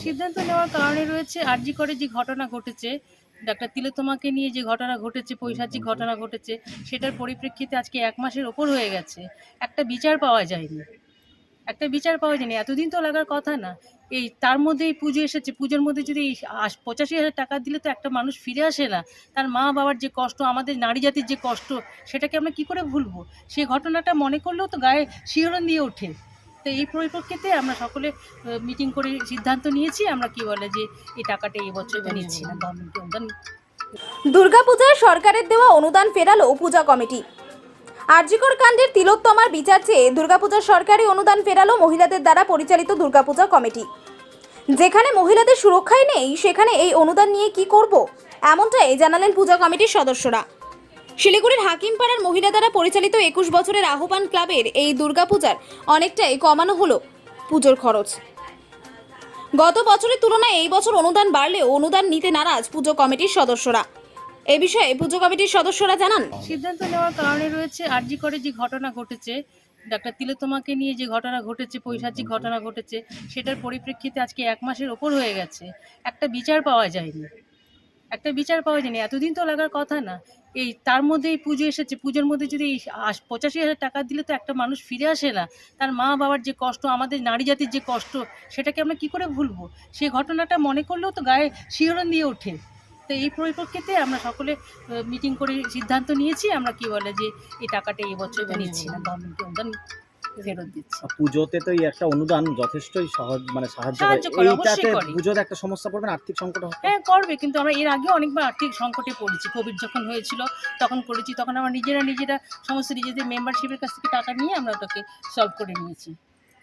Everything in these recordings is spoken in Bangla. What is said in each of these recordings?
সিদ্ধান্ত নেওয়ার কারণে রয়েছে আরজি করে যে ঘটনা ঘটেছে, ডাক্তার তিলোত্তমাকে নিয়ে যে ঘটনা ঘটেছে, পৈশাচিক ঘটনা ঘটেছে, সেটার পরিপ্রেক্ষিতে আজকে ১ মাসের ওপর হয়ে গেছে। একটা বিচার পাওয়া যায়নি। এতদিন তো লাগার কথা না। এই তার মধ্যেই পুজো এসেছে। পুজোর মধ্যে যদি ৮৫,০০০ টাকা দিলে তো একটা মানুষ ফিরে আসে না। তার মা-বাবার যে কষ্ট, আমাদের নারী জাতির যে কষ্ট, সেটাকে আমরা কী করে ভুলবো? সেই ঘটনাটা মনে করলেও তো গায়ে শিহরণ দিয়ে ওঠে। তো এই পরিপ্রেক্ষিতে আমরা সকলে মিটিং করে সিদ্ধান্ত নিয়েছি, আমরা যে এই টাকাটা এই বছর নিচ্ছি না, গভর্নমেন্টকে অনুদান। দুর্গাপূজায় সরকারের দেওয়া অনুদান ফেরালো পূজা কমিটি। আরজিকর কাণ্ডের তিলোত্তমার বিচার চেয়ে দুর্গাপূজার সরকারি অনুদান ফেরালো মহিলাদের দ্বারা পরিচালিত দুর্গাপূজা কমিটি। যেখানে মহিলাদের সুরক্ষাই নেই, সেখানে এই অনুদান নিয়ে কি করব, এমনটাই জানালেন পূজা কমিটির সদস্যরা। শিলিগুড়ির হাকিমপাড়ার মহিলা দ্বারা পরিচালিত ২১ বছরের আহ্বান ক্লাবের এই দুর্গাপূজার অনেকটাই কমানো হলো পুজোর খরচ। গত বছরের তুলনায় এই বছর অনুদান বাড়লেও অনুদান নিতে নারাজ পুজো কমিটির সদস্যরা। এই বিষয়ে পুজো কমিটির সদস্যরা জানান, সিদ্ধান্ত নেওয়ার কারণে রয়েছে আরজি করে যে ঘটনা ঘটেছে, ডাক্তার তিলোত্তমাকে নিয়ে যে ঘটনা ঘটেছে, পৈশাচিক ঘটনা ঘটেছে, সেটার পরিপ্রেক্ষিতে আজকে ১ মাসের ওপর হয়ে গেছে। একটা বিচার পাওয়া যায়নি। এতদিন তো লাগার কথা না। এই তার মধ্যেই পুজো এসেছে। পুজোর মধ্যে যদি ৮৫,০০০ টাকা দিলে তো একটা মানুষ ফিরে আসে না। তার মা-বাবার যে কষ্ট, আমাদের নারী জাতির যে কষ্ট, সেটাকে আমরা কী করে ভুলবো? সেই ঘটনাটা মনে করলেও তো গায়ে শিহরণ দিয়ে ওঠে। তো এই পরিপ্রেক্ষিতে আমরা সকলে মিটিং করে সিদ্ধান্ত নিয়েছি, আমরা যে এই টাকাটা এই বছর নিচ্ছি না, গভর্নমেন্টকে অনুদান ফেরত দিচ্ছি। পুজোতে তো এই একটা অনুদান যথেষ্টই সহজ, মানে সাহায্য সাহায্য করে। করে, অবশ্যই এইটাতে করে। পুজোতে একটা সমস্যা পড়বে না, আর্থিক সংকট হবে? হ্যাঁ, করবে, কিন্তু আমরা এর আগেও অনেকবার আর্থিক সংকটে পড়েছি। কোভিড যখন হয়েছিল তখন করেছি, তখন আমরা নিজেরা সমস্ত নিজেদের মেম্বারশিপের কাছ থেকে টাকা নিয়ে আমরা ওটাকে সলভ করে নিয়েছি।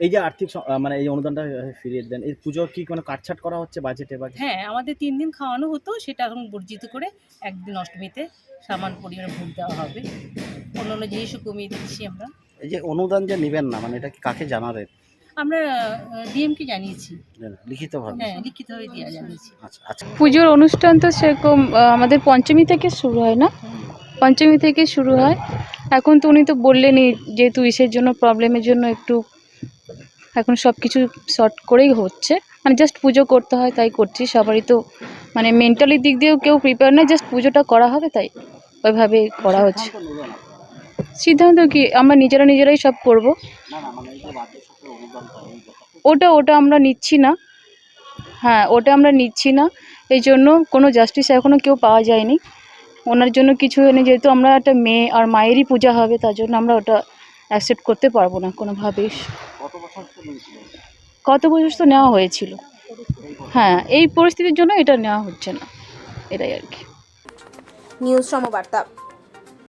এই যে আর্থিক মানে এই অনুদানটা ফিরিয়ে দেন, এই পুজোর কি কোনো কাটছাট করা হচ্ছে বাজেটে বা? হ্যাঁ, আমাদের ৩ দিন খাওয়ানো হতো, সেটা এখন বর্জিত করে একদিন অষ্টমীতে সামান্য পরিমাণে ভোগ দেওয়া হবে। অন্যান্য জিনিসও কমিয়ে দিচ্ছি আমরা। এই যে অনুদান যে নেবেন না, মানে এটা কি কাকে জানাবেন? আমরা ডিএমকে জানিয়েছি। লিখিতভাবে? হ্যাঁ, লিখিতভাবে জানিয়েছি। আচ্ছা আচ্ছা। পুজোর অনুষ্ঠান তো সেরকম আমাদের পঞ্চমী থেকে শুরু হয় না, পঞ্চমী থেকে শুরু হয়। এখন তো উনি তো বললেনই, যেহেতু ইসের জন্য প্রবলেমের জন্য একটু এখন সব কিছু শর্ট করেই হচ্ছে, মানে জাস্ট পুজো করতে হয় তাই করছি। সবারই তো মানে মেন্টালি দিক দিয়েও কেউ প্রিপেয়ার নয়, জাস্ট পুজোটা করা হবে তাই ওইভাবে করা হচ্ছে। সিদ্ধান্ত কি আমরা নিজেরাই সব করব, ওটা আমরা নিচ্ছি না। হ্যাঁ, ওটা আমরা নিচ্ছি না, এই জন্য কোনো জাস্টিস এখনও কেউ পাওয়া যায়নি ওনার জন্য কিছু হয়নি। যেহেতু আমরা একটা মেয়ে আর মায়েরই পূজা হবে, তার জন্য আমরা ওটা অ্যাকসেপ্ট করতে পারবো না কোনোভাবেই। কত বছর তো নেওয়া হয়েছিল। হ্যাঁ, এই পরিস্থিতির জন্য এটা নেওয়া হচ্ছে না, এটাই আর কি। নিউজ সমবার্তা।